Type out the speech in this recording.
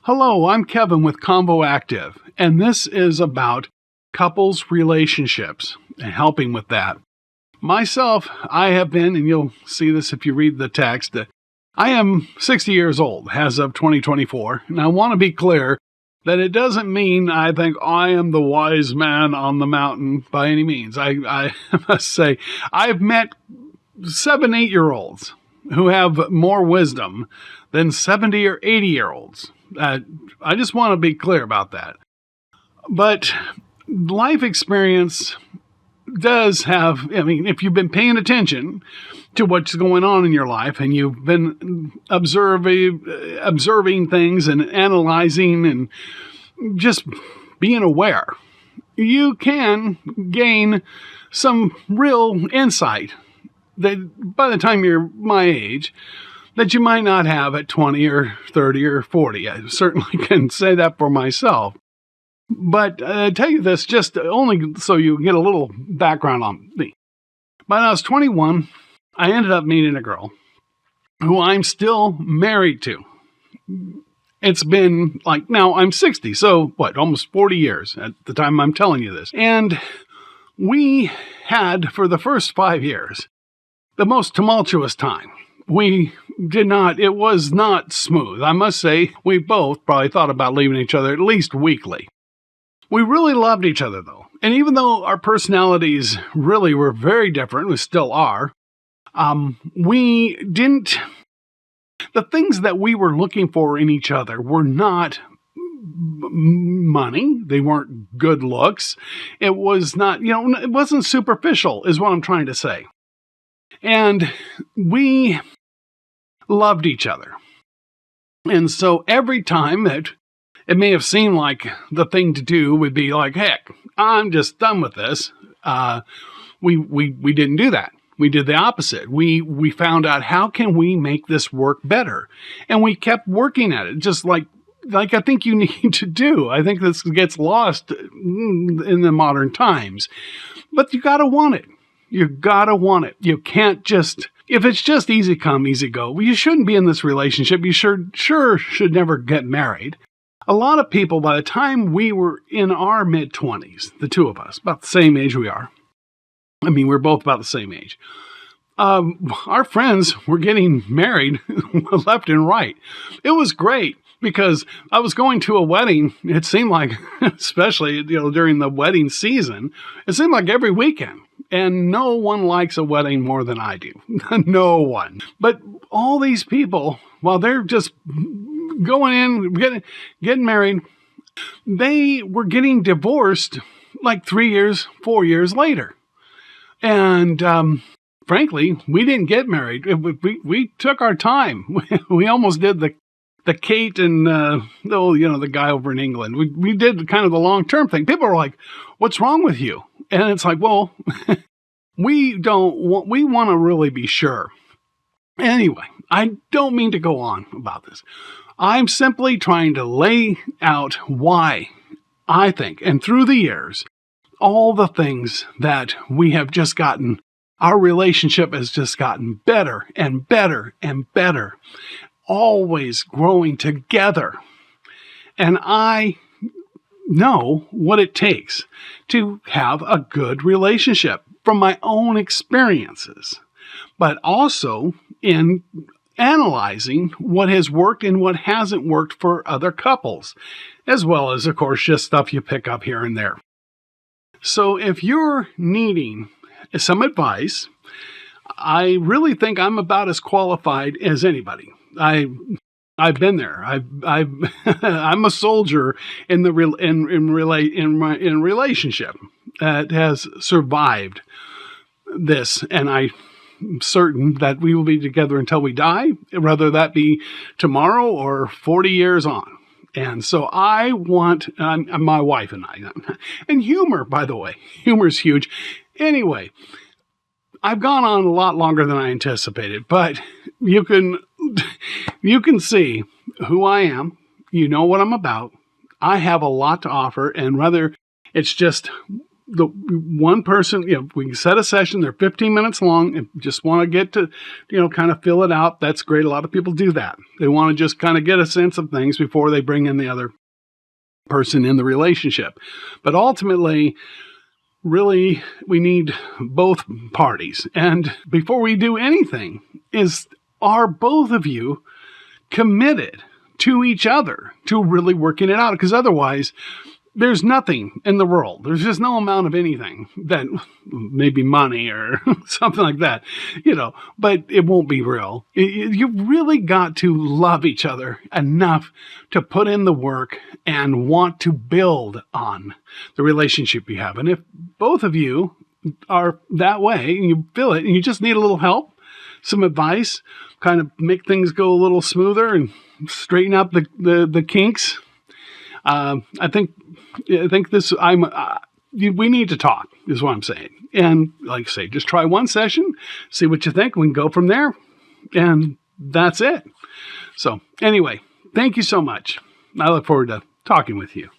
Hello, I'm Kevin with ConvoActive, and this is about couples relationships and helping with that. Myself, I have been, and you'll see this if you read the text, I am 60 years old as of 2024, and I want to be clear that it doesn't mean I think I am the wise man on the mountain by any means. I must say, I've met 7, 8-year-olds who have more wisdom than 70 or 80-year-olds. I just want to be clear about that. But life experience does have, if you've been paying attention to what's going on in your life and you've been observing things and analyzing and just being aware, you can gain some real insight that by the time you're my age, that you might not have at 20 or 30 or 40. I certainly can say that for myself. But I tell you this just only so you get a little background on me. When I was 21, I ended up meeting a girl who I'm still married to. It's been now I'm 60, so almost 40 years at the time I'm telling you this. And we had, for the first 5 years, the most tumultuous time. It was not smooth. I must say, we both probably thought about leaving each other at least weekly. We really loved each other, though. And even though our personalities really were very different, we still are, the things that we were looking for in each other were not money. They weren't good looks. It was not, it wasn't superficial, is what I'm trying to say. And we loved each other. And so every time that it may have seemed like the thing to do would be like, heck, I'm just done with this. We didn't do that. We did the opposite. We found out, how can we make this work better? And we kept working at it, just like I think you need to do. I think this gets lost in the modern times. But you got to want it. You got to want it. You can't just, if it's just easy come, easy go, well, you shouldn't be in this relationship. You sure should never get married. A lot of people, by the time we were in our mid-20s, the two of us, about the same age we are. We're both about the same age. Our friends were getting married left and right. It was great because I was going to a wedding. It seemed like, especially during the wedding season, it seemed like every weekend. And no one likes a wedding more than I do. No one. But all these people, while they're just going in, getting married, they were getting divorced 3 years, 4 years later. And frankly, we didn't get married. We took our time. We almost did the Kate and the guy over in England. We did kind of the long-term thing. People are like, "What's wrong with you?" And it's like, well, we want to really be sure. Anyway, I don't mean to go on about this. I'm simply trying to lay out why I think, and through the years, all the things that we have just gotten, our relationship has just gotten better and better and better, always growing together. And I know what it takes to have a good relationship from my own experiences, but also in analyzing what has worked and what hasn't worked for other couples, as well as, of course, just stuff you pick up here and there. So if you're needing some advice, I really think I'm about as qualified as anybody. I've been there. I'm a soldier in relationship that has survived this, and I'm certain that we will be together until we die, whether that be tomorrow or 40 years on. And so I want my wife and I, and humor, by the way, humor is huge. Anyway, I've gone on a lot longer than I anticipated, but you can see who I am. You know what I'm about. I have a lot to offer, and whether it's just the one person, we can set a session, they're 15 minutes long, and just want to get to, kind of fill it out. That's great. A lot of people do that. They want to just kind of get a sense of things before they bring in the other person in the relationship. But ultimately, really, we need both parties. And before we do anything, are both of you committed to each other, to really working it out? Because otherwise, there's nothing in the world. There's just no amount of anything that maybe money or something like that, but it won't be real. You've really got to love each other enough to put in the work and want to build on the relationship you have. And if both of you are that way and you feel it and you just need a little help, some advice, kind of make things go a little smoother and straighten up the kinks, I think this. We need to talk, is what I'm saying. And like I say, just try one session, see what you think. We can go from there, and that's it. So anyway, thank you so much. I look forward to talking with you.